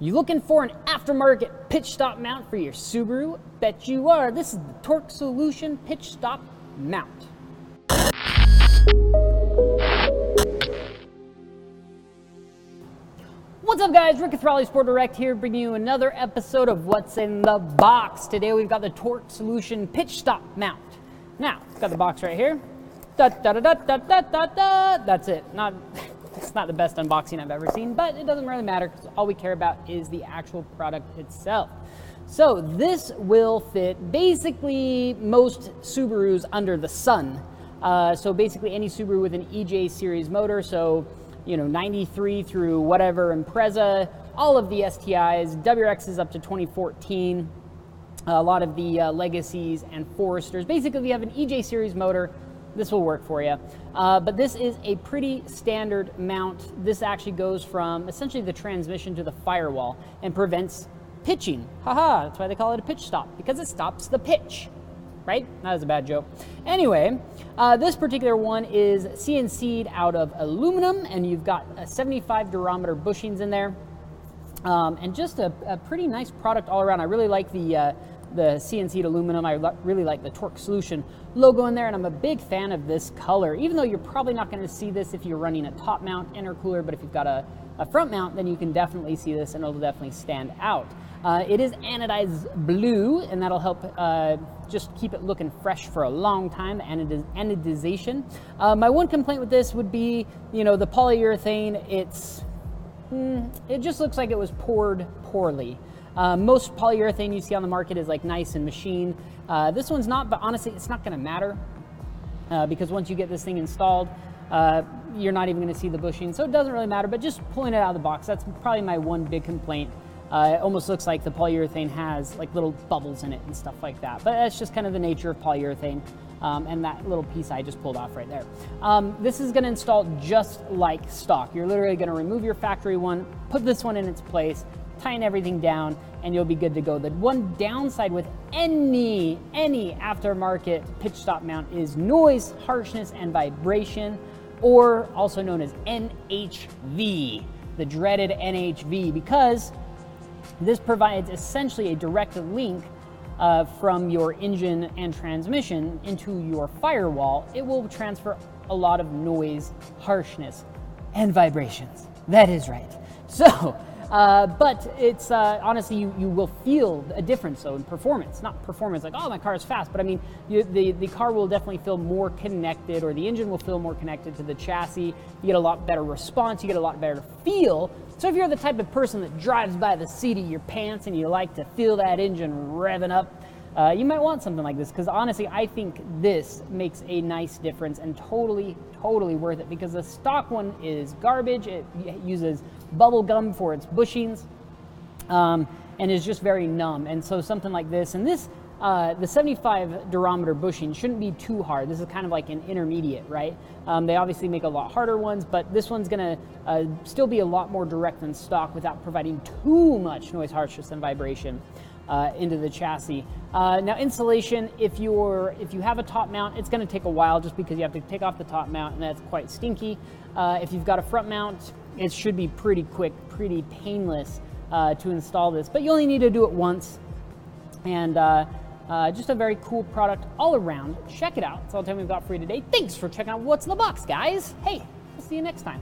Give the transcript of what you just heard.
You looking for an aftermarket pitch stop mount for your Subaru? Bet you are. This is the Torque Solution Pitch Stop Mount. What's up guys, Rick with Raleigh Sport Direct here, bringing you another episode of What's in the Box. Today we've got the Torque Solution Pitch Stop Mount. Now, got the box right here. That's it. It's not the best unboxing I've ever seen, but it doesn't really matter because all we care about is the actual product itself. So this will fit basically most Subarus under the sun. So basically any Subaru with an EJ series motor, so 93 through whatever Impreza, all of the STIs, WRXs up to 2014, a lot of the Legacies and Foresters. Basically, if you have an EJ series motor, this will work for you. But this is a pretty standard mount. This actually goes from essentially the transmission to the firewall and prevents pitching. Haha, that's why they call it a pitch stop, because it stops the pitch. Right? That was a bad joke. Anyway, this particular one is CNC'd out of aluminum, and you've got 75 durometer bushings in there. And just a pretty nice product all around. I really like the CNC'd aluminum. I really like the Torque Solution logo in there, and I'm a big fan of this color. Even though you're probably not going to see this if you're running a top mount intercooler, but if you've got a front mount, then you can definitely see this, and it'll definitely stand out. It is anodized blue, and that'll help just keep it looking fresh for a long time, anodization. My one complaint with this would be, the polyurethane. It just looks like it was poured poorly. Most polyurethane you see on the market is like nice and machined. This one's not, but honestly, it's not gonna matter because once you get this thing installed, you're not even gonna see the bushing, so it doesn't really matter, but just pulling it out of the box, that's probably my one big complaint. It almost looks like the polyurethane has like little bubbles in it and stuff like that, but that's just kind of the nature of polyurethane, and that little piece I just pulled off right there. This is gonna install just like stock. You're literally gonna remove your factory one, put this one in its place, tighten everything down, and you'll be good to go. The one downside with any aftermarket pitch stop mount is noise, harshness, and vibration, or also known as NHV, the dreaded NHV, because this provides essentially a direct link from your engine and transmission into your firewall. It will transfer a lot of noise, harshness, and vibrations. That is right. So, but it's honestly, you will feel a difference though in performance. Not performance like, oh, my car is fast, but I mean, the car will definitely feel more connected, or the engine will feel more connected to the chassis. You get a lot better response, you get a lot better feel. So if you're the type of person that drives by the seat of your pants and you like to feel that engine revving up, you might want something like this, because honestly, I think this makes a nice difference and totally worth it, because the stock one is garbage. It uses bubble gum for its bushings and is just very numb. And so something like this, and this, the 75 durometer bushing shouldn't be too hard. This is kind of like an intermediate, right? They obviously make a lot harder ones, but this one's gonna still be a lot more direct than stock without providing too much noise, harshness, and vibration into the chassis. Now insulation, if you have a top mount, it's gonna take a while just because you have to take off the top mount, and that's quite stinky. If you've got a front mount, it should be pretty quick, pretty painless to install this, but you only need to do it once. And just a very cool product all around. Check it out. That's all the time we've got for you today. Thanks for checking out What's in the Box, guys. Hey, we'll see you next time.